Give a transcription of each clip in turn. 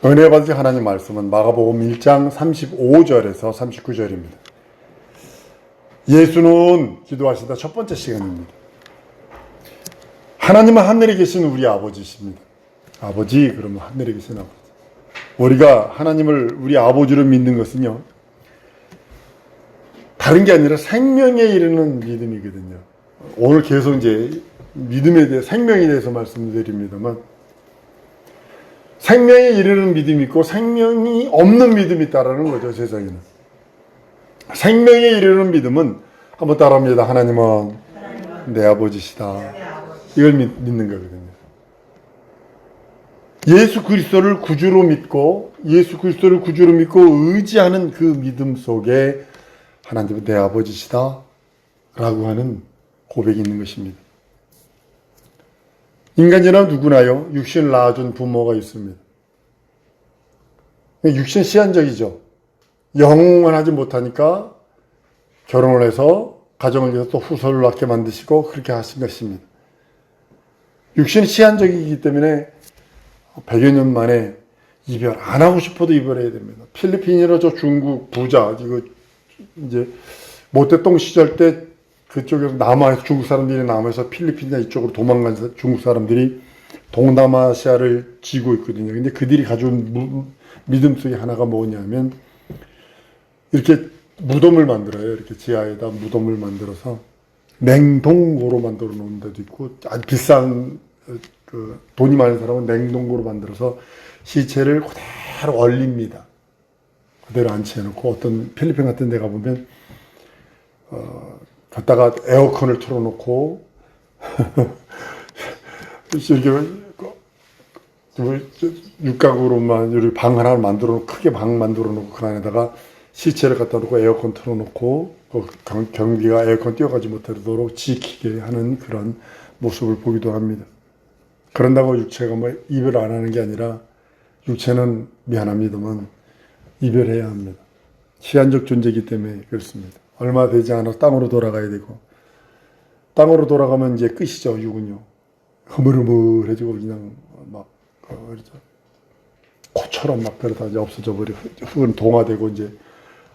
은혜 받으신 하나님 말씀은 마가복음 1장 35절에서 39절입니다. 예수는 기도하시다 첫 번째 시간입니다. 하나님은 하늘에 계신 우리 아버지십니다. 아버지, 그러면 하늘에 계신 아버지. 우리가 하나님을 우리 아버지로 믿는 것은요, 다른 게 아니라 생명에 이르는 믿음이거든요. 오늘 계속 이제 믿음에 대해, 생명에 대해서 말씀드립니다만, 생명에 이르는 믿음이 있고 생명이 없는 믿음이 있다라는 거죠, 세상에는. 생명에 이르는 믿음은 한번 따라합니다. 하나님은 내 아버지시다. 이걸 믿는 거거든요. 예수 그리스도를 구주로 믿고 의지하는 그 믿음 속에 하나님은 내 아버지시다 라고 하는 고백이 있는 것입니다. 인간이나 누구나요, 육신을 낳아준 부모가 있습니다. 육신 시한적이죠. 영원하지 못하니까 결혼을 해서 가정을 위해서 또 후손을 낳게 만드시고 그렇게 하신 것입니다. 육신이 시한적이기 때문에 100여 년 만에 이별, 안 하고 싶어도 이별해야 됩니다. 필리핀이나 저 중국 부자, 이거 이제 모태똥 시절 때 그쪽에서 남아에서, 중국 사람들이 남아에서 필리핀이나 이쪽으로 도망간 중국 사람들이 동남아시아를 지고 있거든요. 근데 그들이 가져온 믿음 속에 하나가 뭐냐면, 이렇게 무덤을 만들어요. 이렇게 지하에다 무덤을 만들어서 냉동고로 만들어 놓은 데도 있고, 아주 비싼 그 돈이 많은 사람은 냉동고로 만들어서 시체를 그대로 얼립니다. 그대로 안치해놓고, 어떤 필리핀 같은 데 가보면 갔다가 에어컨을 틀어놓고 이렇게 육각으로만 이렇게 방 하나 만들어 놓고, 크게 방 만들어 놓고 그 안에다가 시체를 갖다 놓고 에어컨 틀어놓고 경비가 에어컨 뛰어가지 못하도록 지키게 하는 그런 모습을 보기도 합니다. 그런다고 육체가 뭐 이별 안 하는 게 아니라, 육체는 미안합니다만 이별해야 합니다. 시한적 존재이기 때문에 그렇습니다. 얼마 되지 않아서 땅으로 돌아가야 되고, 땅으로 돌아가면 이제 끝이죠. 육은요, 흐물흐물해지고 그냥 막 코처럼 막 그러다 이제 없어져 버리고, 흙은 동화되고, 이제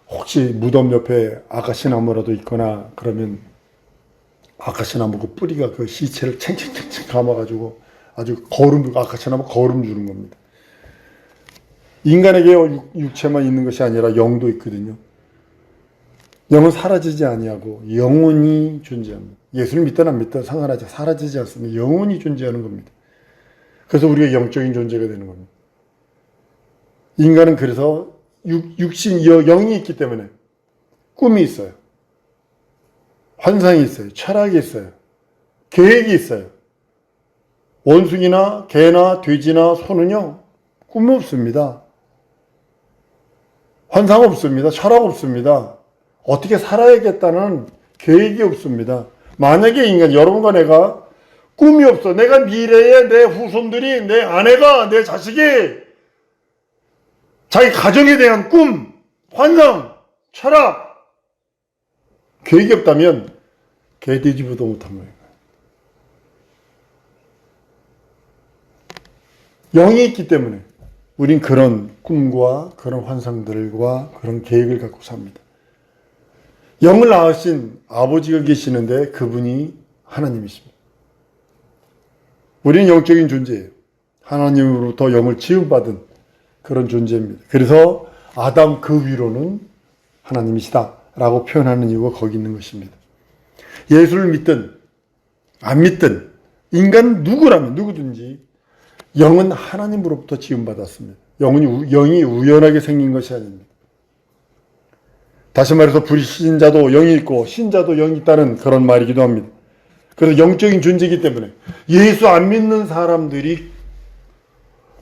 혹시 무덤 옆에 아카시나무라도 있거나 그러면 아카시나무 그 뿌리가 그 시체를 챙챙챙챙 감아가지고 아주 아카시나무 거름 주는 겁니다. 인간에게 육체만 있는 것이 아니라 영도 있거든요. 영은 사라지지 아니하고 영원히 존재합니다. 예수를 믿든 안 믿든 상관하지, 사라지지 않습니다. 영원히 존재하는 겁니다. 그래서 우리가 영적인 존재가 되는 겁니다. 인간은 그래서 육신, 영이 있기 때문에 꿈이 있어요. 환상이 있어요. 철학이 있어요. 계획이 있어요. 원숭이나 개나 돼지나 소는요, 꿈 없습니다. 환상 없습니다. 철학 없습니다. 어떻게 살아야겠다는 계획이 없습니다. 만약에 인간, 여러분과 내가 꿈이 없어, 내가 미래에 내 후손들이, 내 아내가, 내 자식이 자기 가정에 대한 꿈, 환상, 철학, 계획이 없다면 개 뒤집어도 못한 거예요. 영이 있기 때문에 우린 그런 꿈과 그런 환상들과 그런 계획을 갖고 삽니다. 영을 낳으신 아버지가 계시는데 그분이 하나님이십니다. 우리는 영적인 존재예요. 하나님으로부터 영을 지음받은 그런 존재입니다. 그래서 아담 그 위로는 하나님이시다 라고 표현하는 이유가 거기 있는 것입니다. 예수를 믿든 안 믿든 인간 누구든지 영은 하나님으로부터 지음받았습니다. 영이 우연하게 생긴 것이 아닙니다. 다시 말해서 불신자도 영이 있고 신자도 영이 있다는 그런 말이기도 합니다. 그래서 영적인 존재이기 때문에 예수 안 믿는 사람들이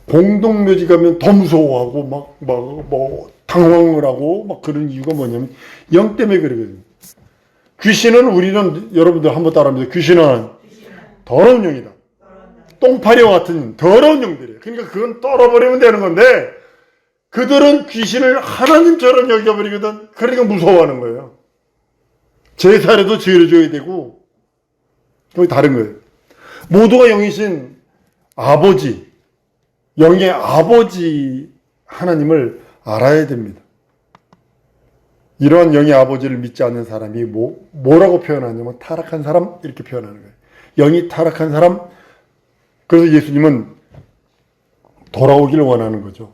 공동묘지 가면 더 무서워하고 막 당황을 하고 막 그런 이유가 뭐냐면 영 때문에 그러거든요. 우리는 여러분들 한번 따라합니다. 귀신은 더러운 영이다. 똥파리와 같은 더러운 영들이에요. 그러니까 그건 떨어버리면 되는 건데, 그들은 귀신을 하나님처럼 여겨버리거든. 그러니까 무서워하는 거예요. 제사라도 지어줘야 되고, 그게 다른 거예요. 모두가 영이신 아버지, 영의 아버지 하나님을 알아야 됩니다. 이러한 영의 아버지를 믿지 않는 사람이 뭐라고 표현하냐면 타락한 사람 이렇게 표현하는 거예요. 영이 타락한 사람. 그래서 예수님은 돌아오기를 원하는 거죠.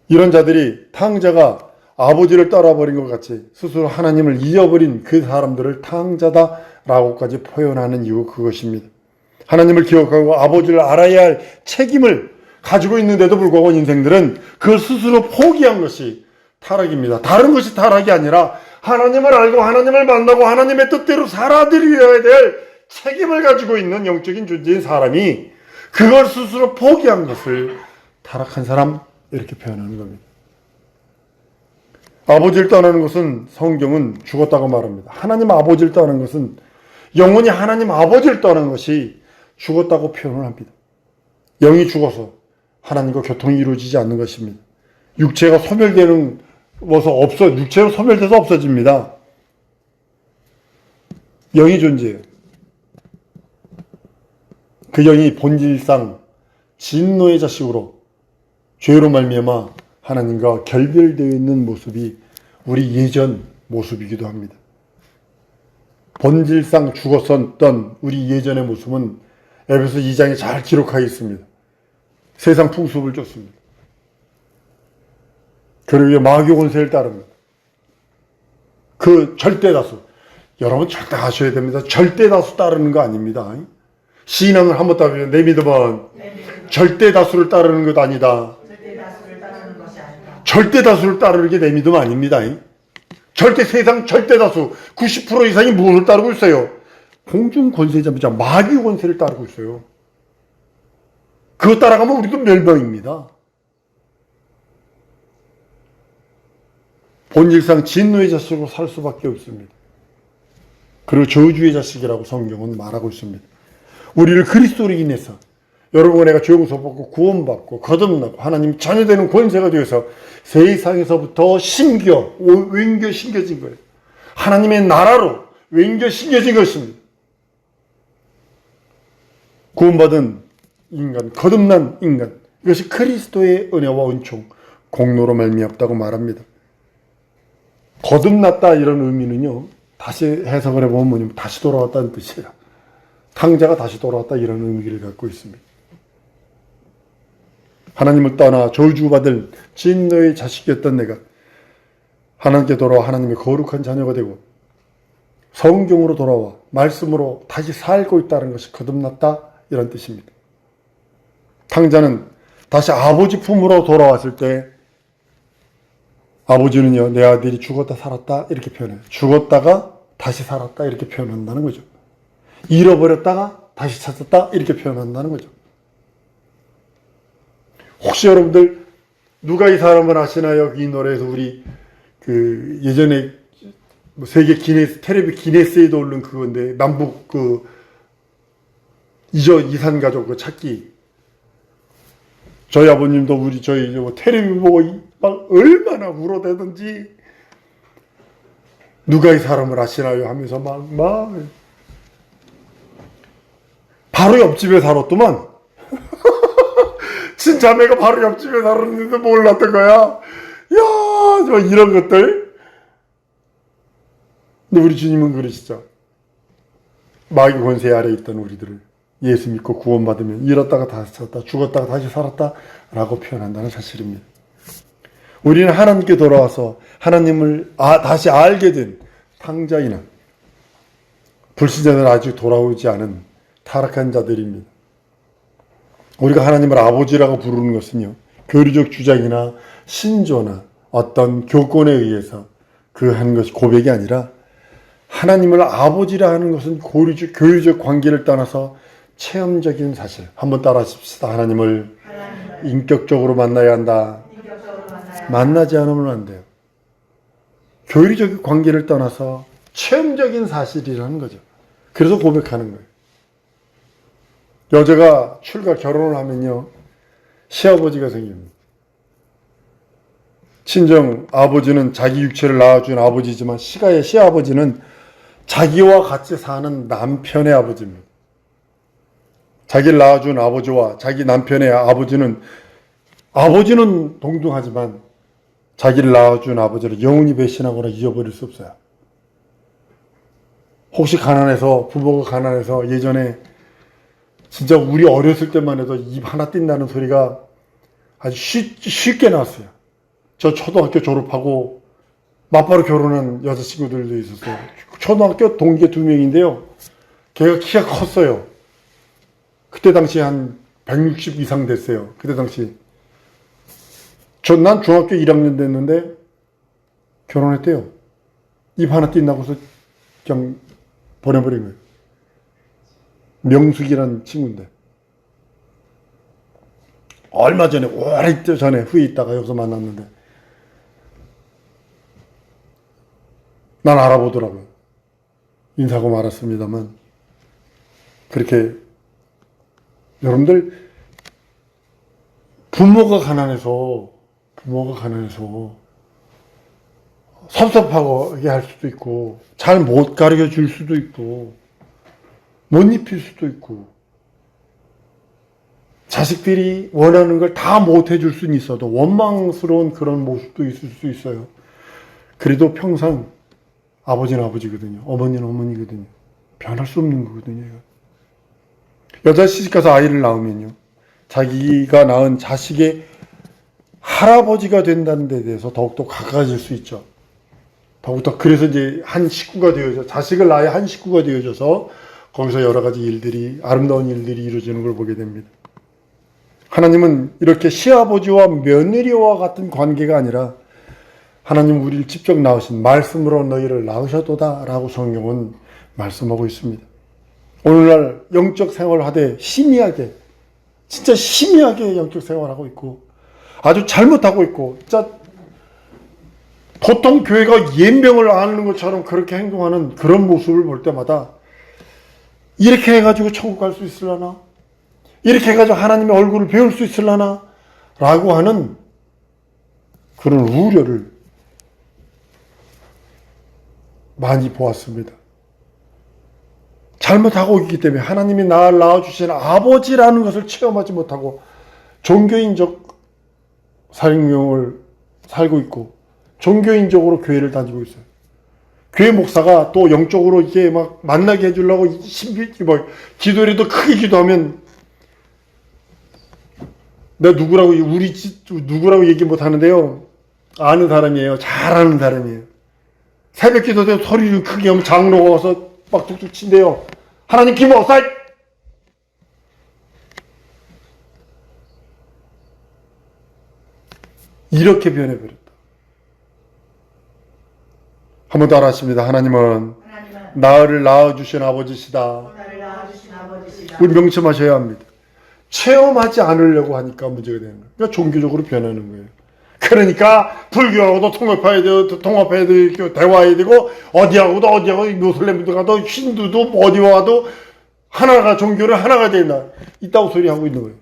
이런 자들이 탕자가 아버지를 떠나버린 것 같이 스스로 하나님을 잊어버린 그 사람들을 탕자다라고까지 표현하는 이유 그것입니다. 하나님을 기억하고 아버지를 알아야 할 책임을 가지고 있는데도 불구하고 인생들은 그걸 스스로 포기한 것이 타락입니다. 다른 것이 타락이 아니라 하나님을 알고 하나님을 만나고 하나님의 뜻대로 살아들여야 될 책임을 가지고 있는 영적인 존재인 사람이 그걸 스스로 포기한 것을 타락한 사람 이렇게 표현하는 겁니다. 아버지를 떠나는 것은 성경은 죽었다고 말합니다. 하나님 아버지를 떠나는 것은 영혼이 하나님 아버지를 떠나는 것이 죽었다고 표현을 합니다. 영이 죽어서 하나님과 교통이 이루어지지 않는 것입니다. 육체가 소멸되는 것은 육체로 소멸돼서 없어집니다. 영이 존재해요. 그 영이 본질상 진노의 자식으로 죄로 말미암아 하나님과 결별되어 있는 모습이 우리 예전 모습이기도 합니다. 본질상 죽었었던 우리 예전의 모습은 에베소 2장에 잘 기록하여 있습니다. 세상 풍습을 쫓습니다. 그리고 마귀 권세를 따릅니다. 그 절대다수, 여러분 절대 아셔야 됩니다. 절대다수 따르는 거 아닙니다. 신앙을 한번 따르면 내 믿음은 절대다수를 따르는 것 아니다. 절대다수를 따르는 게 내 믿음 아닙니다. 세상 절대다수 90% 이상이 무엇을 따르고 있어요? 공중 권세자입니다. 마귀 권세를 따르고 있어요. 그거 따라가면 우리도 멸망입니다. 본질상 진노의 자식으로 살 수밖에 없습니다. 그리고 저주의 자식이라고 성경은 말하고 있습니다. 우리를 그리스도로 인해서 여러분 내가 죄 용서받고 구원받고 거듭나고 하나님 자녀되는 권세가 되어서 세상에서부터 왠겨 심겨진 거예요. 하나님의 나라로 왠겨 심겨진 것입니다. 구원받은 인간, 거듭난 인간, 이것이 그리스도의 은혜와 은총, 공로로 말미암다고 말합니다. 거듭났다 이런 의미는요, 다시 해석을 해보면 뭐냐면 다시 돌아왔다는 뜻이에요. 탕자가 다시 돌아왔다 이런 의미를 갖고 있습니다. 하나님을 떠나 저주받을 진노의 자식이었던 내가 하나님께 돌아와 하나님의 거룩한 자녀가 되고 성경으로 돌아와 말씀으로 다시 살고 있다는 것이 거듭났다 이런 뜻입니다. 탕자는 다시 아버지 품으로 돌아왔을 때 아버지는요, 내 아들이 죽었다 살았다 이렇게 표현해요. 죽었다가 다시 살았다 이렇게 표현한다는 거죠. 잃어버렸다가 다시 찾았다 이렇게 표현한다는 거죠. 혹시 여러분들 누가 이 사람을 아시나요? 이 노래에서 우리 예전에 세계 기네스 텔레비 기네스에도 오른 그건데 남북 이산 가족 찾기. 저희 아버님도 저희 텔레비 보고 막 얼마나 울어대든지 누가 이 사람을 아시나요? 하면서 막 바로 옆집에 살았더만. 친자매가 바로 옆집에 살았는데 몰랐던 거야. 야, 저 이런 것들. 근데 우리 주님은 그러시죠. 마귀 권세 아래 있던 우리들을 예수 믿고 구원받으면 잃었다가 다시 찾았다, 죽었다가 다시 살았다 라고 표현한다는 사실입니다. 우리는 하나님께 돌아와서 하나님을 다시 알게 된 탕자이나 불신자는 아직 돌아오지 않은 타락한 자들입니다. 우리가 하나님을 아버지라고 부르는 것은요, 교리적 주장이나 신조나 어떤 교권에 의해서 그 하는 것이 고백이 아니라 하나님을 아버지라 하는 것은 교리적 관계를 떠나서 체험적인 사실. 한번 따라 하십시다. 하나님을 인격적으로 만나야 한다. 만나지 않으면 안 돼요. 교리적 관계를 떠나서 체험적인 사실이라는 거죠. 그래서 고백하는 거예요. 여자가 결혼을 하면요, 시아버지가 생깁니다. 친정 아버지는 자기 육체를 낳아준 아버지지만 시아버지는 자기와 같이 사는 남편의 아버지입니다. 자기를 낳아준 아버지와 자기 남편의 아버지는 아버지는 동등하지만 자기를 낳아준 아버지를 영원히 배신하거나 잊어버릴 수 없어요. 혹시 가난해서, 부모가 가난해서 예전에 진짜 우리 어렸을 때만 해도 입 하나 띈다는 소리가 아주 쉽게 나왔어요. 저 초등학교 졸업하고 맞바로 결혼한 여자친구들도 있었어요. 초등학교 동기 2명인데요. 걔가 키가 컸어요. 그때 당시 한 160 이상 됐어요. 그때 당시. 난 중학교 1학년 됐는데 결혼했대요. 입 하나 띈다고서 그냥 보내버린 거예요. 명숙이라는 친구인데. 얼마 전에, 오래 전에 후에 있다가 여기서 만났는데 난 알아보더라고요. 인사하고 말았습니다만 그렇게 여러분들 부모가 가난해서 섭섭하게 할 수도 있고 잘 못 가르쳐 줄 수도 있고 못 입힐 수도 있고 자식들이 원하는 걸 다 못 해줄 수는 있어도 원망스러운 그런 모습도 있을 수 있어요. 그래도 평생 아버지는 아버지거든요. 어머니는 어머니거든요. 변할 수 없는 거거든요. 여자 시집가서 아이를 낳으면요. 자기가 낳은 자식의 할아버지가 된다는 데 대해서 더욱더 가까워질 수 있죠. 더욱더 그래서 이제 한 식구가 되어져 자식을 낳아야 한 식구가 되어져서 거기서 여러 가지 일들이 아름다운 일들이 이루어지는 걸 보게 됩니다. 하나님은 이렇게 시아버지와 며느리와 같은 관계가 아니라 하나님 우리를 직접 낳으신 말씀으로 너희를 낳으셨도다 라고 성경은 말씀하고 있습니다. 오늘날 영적 생활을 하되 심의하게 진짜 심의하게 영적 생활을 하고 있고 아주 잘못하고 있고 진짜 보통 교회가 예명을 아는 것처럼 그렇게 행동하는 그런 모습을 볼 때마다 이렇게 해가지고 천국 갈 수 있으려나? 이렇게 해가지고 하나님의 얼굴을 배울 수 있으려나? 라고 하는 그런 우려를 많이 보았습니다. 잘못하고 있기 때문에 하나님이 나를 낳아주신 아버지라는 것을 체험하지 못하고 종교인적 생명을 살고 있고 종교인적으로 교회를 다니고 있어요. 교회 목사가 또 영적으로 이렇게 막 만나게 해주려고 기도라도 크게 기도하면 내가 누구라고 얘기 못 하는데요. 아는 사람이에요. 잘 아는 사람이에요. 새벽 기도 때 소리를 크게 하면 장로가 와서 막 툭툭 친대요. 하나님 기분 없어! 이렇게 변해버렸다. 한번 더 알았습니다. 하나님은 나를 낳아주신 아버지시다. 우리 명심하셔야 합니다. 체험하지 않으려고 하니까 문제가 되는 거예요. 그러니까 종교적으로 변하는 거예요. 그러니까 불교하고도 통합해야 되고 대화해야 되고 어디하고도 모슬렘도 가도 힌두도 어디 와도 하나가 종교를 하나가 된다. 있다고 소리하고 있는 거예요.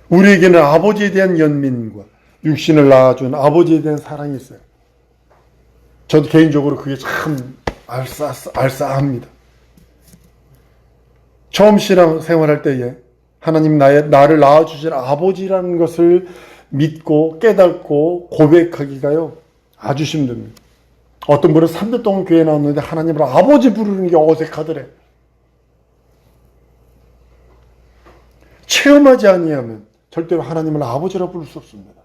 우리에게는 아버지에 대한 연민과 육신을 낳아준 아버지에 대한 사랑이 있어요. 저도 개인적으로 그게 참 알싸합니다. 처음 신앙 생활할 때에 하나님 나를 낳아주신 아버지라는 것을 믿고 깨닫고 고백하기가요 아주 힘듭니다. 어떤 분은 3년 동안 교회 나왔는데 하나님을 아버지 부르는 게 어색하더래. 체험하지 아니하면 절대로 하나님을 아버지라 부를 수 없습니다.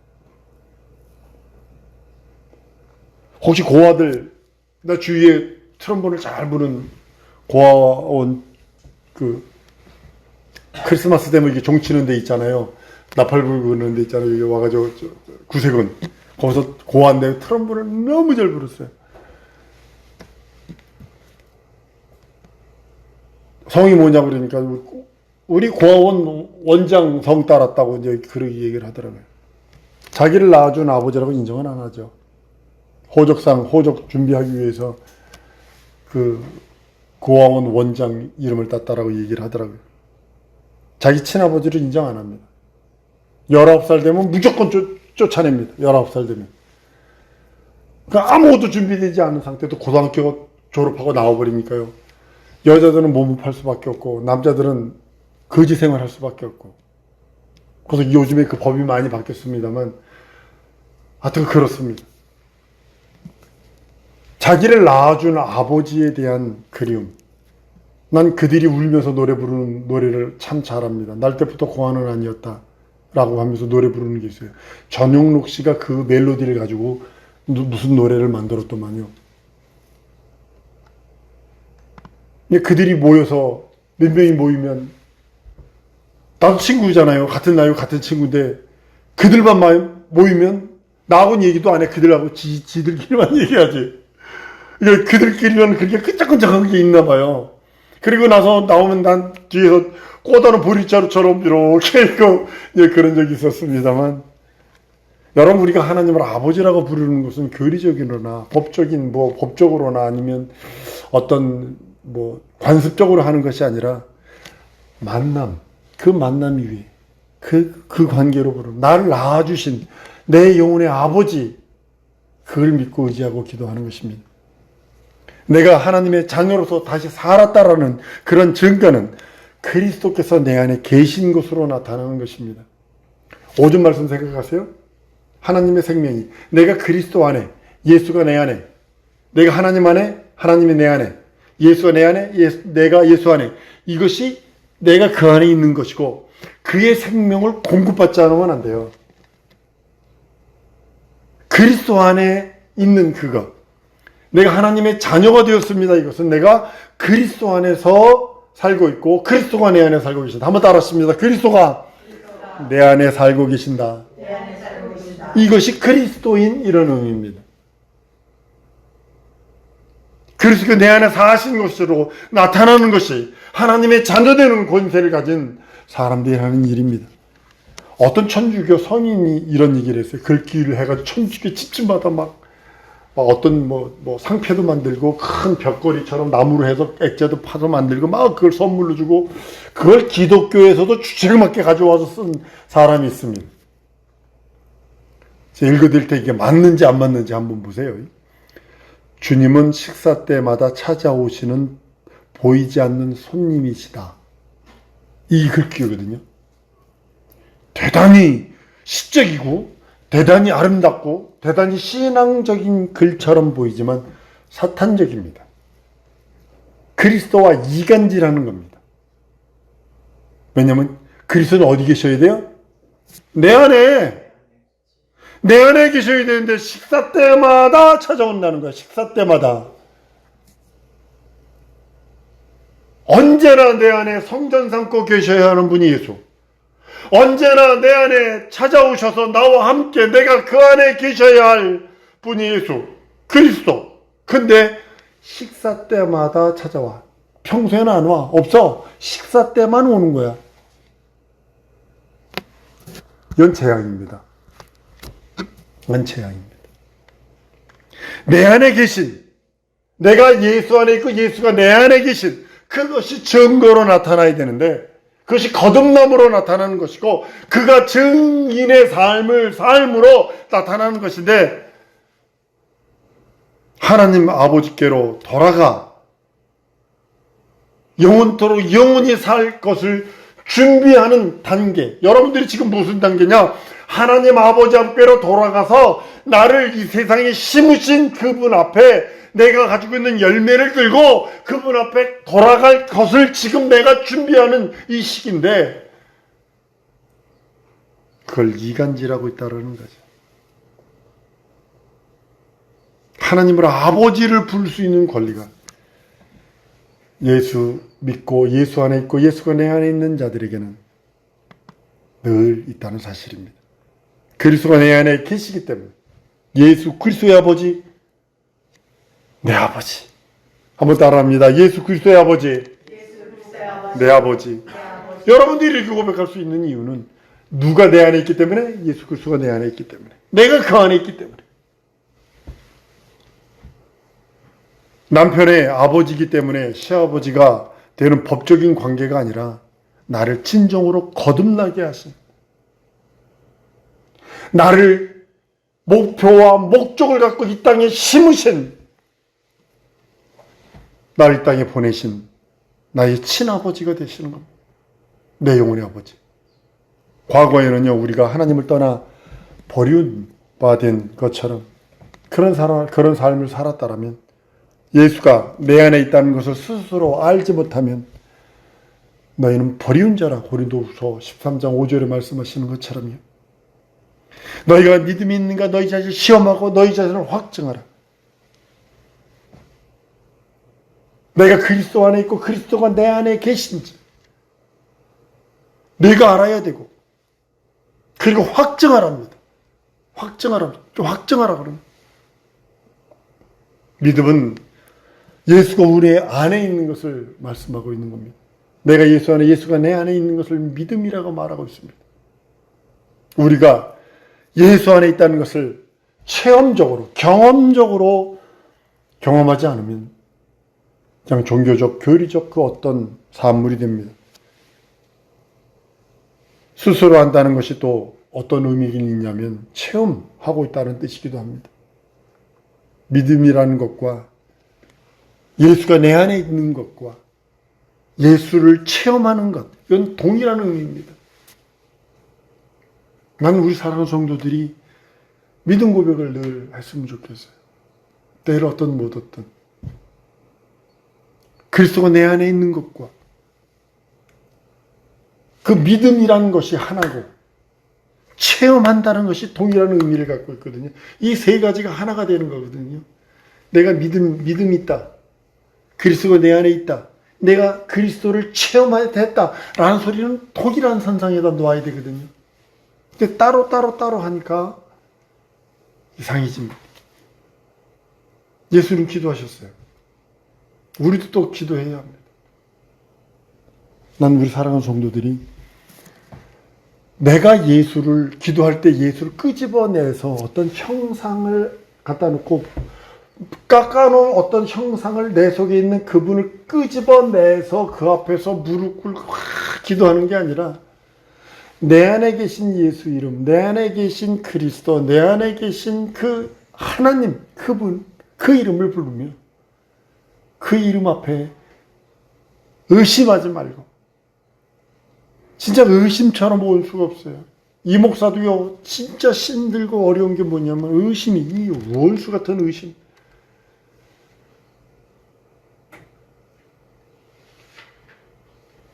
혹시 고아들, 나 주위에 트럼본을 잘 부는 고아원 크리스마스 되면 이게 종치는 데 있잖아요. 나팔 불는 데 있잖아요. 여기 와가지고 구색은 거기서 고아인데 트럼본을 너무 잘 불었어요. 성이 뭐냐고 그러니까 우리 고아원 원장 성 따랐다고 이제 그렇게 얘기를 하더라고요. 자기를 낳아준 아버지라고 인정은 안 하죠. 호적 준비하기 위해서 그 고아원 원장 이름을 땄다라고 얘기를 하더라고요. 자기 친아버지를 인정 안 합니다. 19살 되면 무조건 쫓아냅니다. 19살 되면. 그러니까 아무것도 준비되지 않은 상태도 고등학교 졸업하고 나와버리니까요. 여자들은 몸을 팔 수밖에 없고 남자들은 거지 생활할 수밖에 없고 그래서 요즘에 그 법이 많이 바뀌었습니다만, 하여튼 그렇습니다. 자기를 낳아준 아버지에 대한 그리움. 난 그들이 울면서 노래 부르는 노래를 참 잘합니다. 날 때부터 고아는 아니었다 라고 하면서 노래 부르는 게 있어요. 전용록 씨가 그 멜로디를 가지고 무슨 노래를 만들었더만요. 그들이 모여서 몇 명이 모이면, 나도 친구잖아요. 같은 나이고 같은 친구인데 그들만 모이면 나하고는 얘기도 안 해. 그들하고 지들끼리만 얘기하지. 그들끼리는 그렇게 끈적끈적한 게 있나 봐요. 그리고 나서 나오면 난 뒤에서 꼬다는 보리자루처럼 이렇게 있고, 그런 적이 있었습니다만, 여러분, 우리가 하나님을 아버지라고 부르는 것은 교리적이거나 법적으로나 아니면 어떤 관습적으로 하는 것이 아니라 그 만남 위에 그 관계로 부르는, 나를 낳아주신 내 영혼의 아버지, 그걸 믿고 의지하고 기도하는 것입니다. 내가 하나님의 자녀로서 다시 살았다라는 그런 증거는 그리스도께서 내 안에 계신 것으로 나타나는 것입니다. 오전 말씀 생각하세요? 하나님의 생명이, 내가 그리스도 안에, 예수가 내 안에, 내가 하나님 안에, 하나님이 내 안에, 예수가 내 안에, 내가 예수 안에, 이것이 내가 그 안에 있는 것이고, 그의 생명을 공급받지 않으면 안 돼요. 그리스도 안에 있는 그것, 내가 하나님의 자녀가 되었습니다. 이것은 내가 그리스도 안에서 살고 있고, 그리스도가 내 안에 살고 계신다. 한번 따라하십니다. 그리스도가 내 안에 살고 계신다. 이것이 그리스도인 이런 의미입니다. 그리스도 내 안에 사신 것으로 나타나는 것이 하나님의 자녀되는 권세를 가진 사람들이 하는 일입니다. 어떤 천주교 선인이 이런 얘기를 했어요. 글귀를 해가지고 천주교 집집마다 막 어떤 상패도 만들고 큰 벽걸이처럼 나무로 해서 액자도 파서 만들고 막 그걸 선물로 주고, 그걸 기독교에서도 주책맞게 가져와서 쓴 사람이 있습니다. 제가 읽어드릴 때 이게 맞는지 안 맞는지 한번 보세요. 주님은 식사 때마다 찾아오시는 보이지 않는 손님이시다. 이 글귀거든요. 대단히 시적이고 대단히 아름답고 대단히 신앙적인 글처럼 보이지만 사탄적입니다. 그리스도와 이간질하는 겁니다. 왜냐하면 그리스도는 어디 계셔야 돼요? 내 안에 계셔야 되는데 식사 때마다 찾아온다는 거야. 식사 때마다. 언제나 내 안에 성전 삼고 계셔야 하는 분이 예수. 언제나 내 안에 찾아오셔서 나와 함께 내가 그 안에 계셔야 할 분이 예수, 그리스도. 근데 식사 때마다 찾아와. 평소에는 안 와. 없어. 식사 때만 오는 거야. 이건 재앙입니다. 이건 재앙입니다. 내 안에 계신, 내가 예수 안에 있고 예수가 내 안에 계신, 그것이 증거로 나타나야 되는데, 그것이 거듭남으로 나타나는 것이고, 그가 증인의 삶으로 나타나는 것인데, 하나님 아버지께로 돌아가 영원토록 영원히 살 것을 준비하는 단계. 여러분들이 지금 무슨 단계냐? 하나님 아버지 앞께로 돌아가서 나를 이 세상에 심으신 그분 앞에 내가 가지고 있는 열매를 들고 그분 앞에 돌아갈 것을 지금 내가 준비하는 이 시기인데, 그걸 이간질하고 있다는 거죠. 하나님을 아버지를 부를 수 있는 권리가 예수 믿고 예수 안에 있고 예수가 내 안에 있는 자들에게는 늘 있다는 사실입니다. 그리스도가 내 안에 계시기 때문에, 예수 그리스도의 아버지, 내 아버지. 한번 따라합니다. 예수 그리스도의 아버지, 내 아버지. 여러분들이 이렇게 고백할 수 있는 이유는 누가 내 안에 있기 때문에? 예수 그리스도가 내 안에 있기 때문에. 내가 그 안에 있기 때문에. 남편의 아버지이기 때문에 시아버지가 되는 법적인 관계가 아니라 나를 진정으로 거듭나게 하신, 나를 목표와 목적을 갖고 이 땅에 심으신, 나를 이 땅에 보내신 나의 친아버지가 되시는 겁니다. 내 영혼의 아버지. 과거에는요, 우리가 하나님을 떠나 버림받은 것처럼 그런 삶을 살았다라면, 예수가 내 안에 있다는 것을 스스로 알지 못하면 너희는 버리운 자라. 고린도후서 13장 5절에 말씀하시는 것처럼요. 너희가 믿음이 있는가 너희 자신을 시험하고 너희 자신을 확증하라. 내가 그리스도 안에 있고 그리스도가 내 안에 계신지 내가 알아야 되고, 그리고 확증하랍니다. 확증하라 그러면, 믿음은 예수가 우리 안에 있는 것을 말씀하고 있는 겁니다. 내가 예수 안에, 예수가 내 안에 있는 것을 믿음이라고 말하고 있습니다. 우리가 예수 안에 있다는 것을 체험적으로, 경험적으로 경험하지 않으면 그냥 종교적, 교리적 그 어떤 산물이 됩니다. 스스로 한다는 것이 또 어떤 의미가 있냐면 체험하고 있다는 뜻이기도 합니다. 믿음이라는 것과 예수가 내 안에 있는 것과 예수를 체험하는 것, 이건 동일한 의미입니다. 나는 우리 사랑하는 성도들이 믿음 고백을 늘 했으면 좋겠어요. 때를 어떤 못 어떤 그리스도가 내 안에 있는 것과 그 믿음이라는 것이 하나고 체험한다는 것이 동일한 의미를 갖고 있거든요. 이 세 가지가 하나가 되는 거거든요. 내가 믿음이 있다. 그리스도가 내 안에 있다. 내가 그리스도를 체험하게 됐다라는 소리는 동일한 선상에다 놓아야 되거든요. 근데 따로 하니까 이상해집니다. 예수는 기도하셨어요. 우리도 또 기도해야 합니다. 난 우리 사랑하는 성도들이 내가 예수를 기도할 때 예수를 끄집어내서 어떤 형상을 갖다 놓고 깎아놓은 어떤 형상을 내 속에 있는 그분을 끄집어내서 그 앞에서 무릎 꿇고 기도하는 게 아니라 내 안에 계신 예수 이름, 내 안에 계신 그리스도, 내 안에 계신 그 하나님, 그분, 그 이름을 부르며 그 이름 앞에 의심하지 말고, 진짜 의심처럼 올 수가 없어요. 이 목사도요, 진짜 힘들고 어려운 게 뭐냐면 의심이, 이 원수 같은 의심.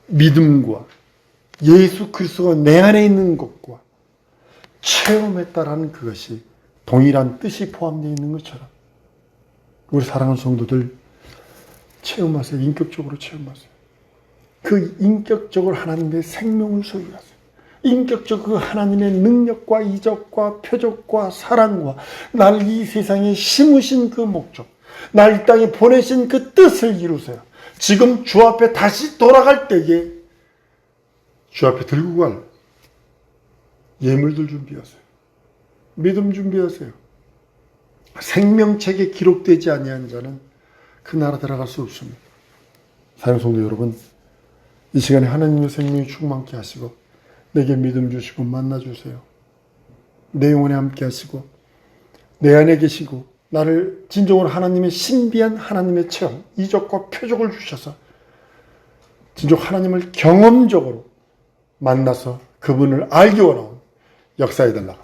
믿음과 예수 그리스도가 내 안에 있는 것과 체험했다라는 그것이 동일한 뜻이 포함되어 있는 것처럼 우리 사랑하는 성도들 체험하세요. 인격적으로 체험하세요. 그 인격적으로 하나님의 생명을 소유하세요. 인격적으로 그 하나님의 능력과 이적과 표적과 사랑과 나를 이 세상에 심으신 그 목적, 날 이 땅에 보내신 그 뜻을 이루세요. 지금 주 앞에 다시 돌아갈 때에 주 앞에 들고 갈 예물들 준비하세요. 믿음 준비하세요. 생명책에 기록되지 아니한 자는 그 나라 들어갈 수 없습니다. 사랑하는 성도 여러분, 이 시간에 하나님의 생명이 충만케 하시고 내게 믿음 주시고 만나주세요. 내 영혼에 함께 하시고 내 안에 계시고 나를 진정으로 하나님의 신비한 하나님의 체험, 이적과 표적을 주셔서 진정 하나님을 경험적으로 만나서 그분을 알기 원하는 역사에 달라.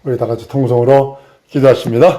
우리 다 같이 통성으로 기도하십니다.